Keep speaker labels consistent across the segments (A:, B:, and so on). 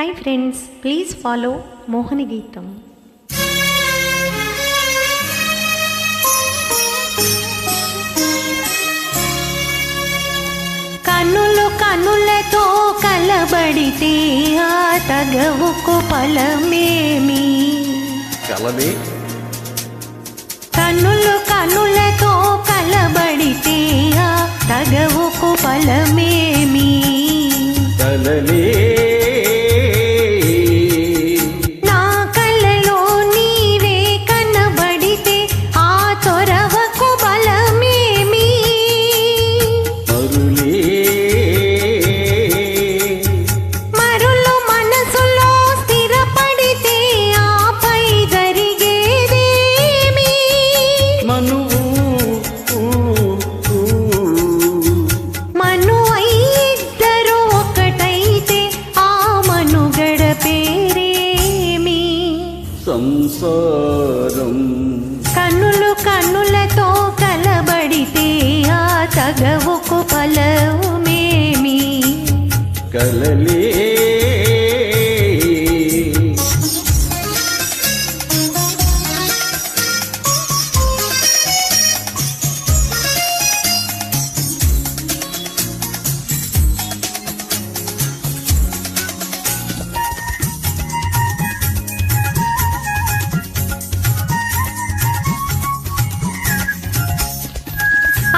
A: Hi friends, please follow మోహని గీతం. కన్నులు కన్నులతో కలబడితే ఆ తగవుకు ఫలమేమి?
B: కలనే
A: కన్నులు కన్నులతో కలబడితే ఆ తగవుకు ఫలమేమి?
B: కలనే
A: నా కలలో నీవే కనబడితే ఆ చొరవకు బలమేమి? మరులు మనసులో స్థిరపడితే ఆపై జరిగేదేమి? మను ఇద్దరు ఒకటైతే ఆ మనుగడ పేరేమి?
B: సంసారం.
A: కన్నులు కన్నులతో కలబడితే ఆ తగవుకు ఫలమేమి?
B: కలలే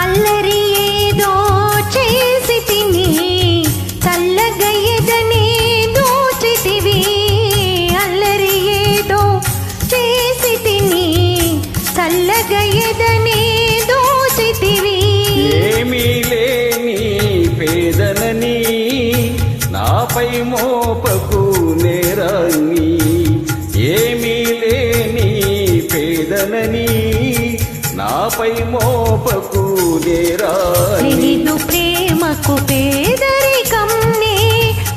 A: అల్లరి ఏదో చేసి తిని చల్లగా ఎదనే దోచితివి. అల్లరి ఏదో చేసి తిని చల్లగా ఎదనే దోచితివి.
B: ఏమీ లేని పేదనని నాపై మోపకు నేరాన్ని. ఏమీ లేని పేదనని నాపై మోపకు నేరాన్ని.
A: లేదు ప్రేమకు పేదరికం, నే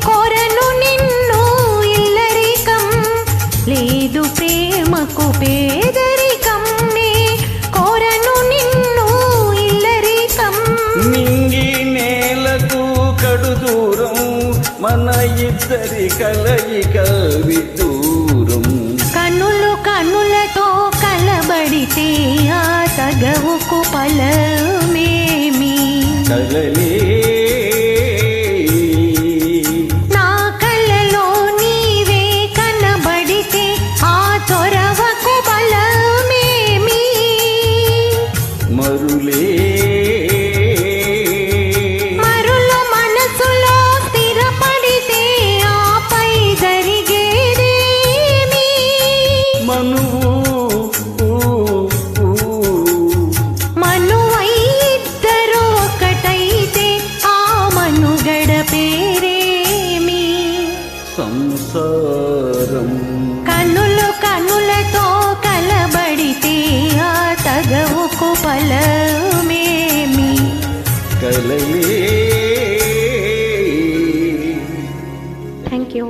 A: కోరను నిన్ను ఇల్లరికం. లేదు ప్రేమకు పేదరికం, నే కోరను నిన్ను ఇల్లరికం.
B: నింగి నేలకు కడు దూరం, మన ఇద్దరి కలయిక విదూరం.
A: కన్నులు కన్నులతో కలబడితే ఆ తగవుకు ఫలమేమి?
B: కలలే
A: నా కలలో నీవే కనబడితే ఆ చొరవకు బలమేమి?
B: మరులే
A: మరులు మనసులో స్థిరపడితే ఆపై జరిగేదేమి? మనువై ఇద్దరు ఒకటైతే ఆ మనుగడ పేరేమి?
B: సంసారం.
A: కన్నులు కన్నులతో కలబడితే ఆ తగవుకు ఫలమేమి?
B: కలలే
A: థ్యాంక్ యూ.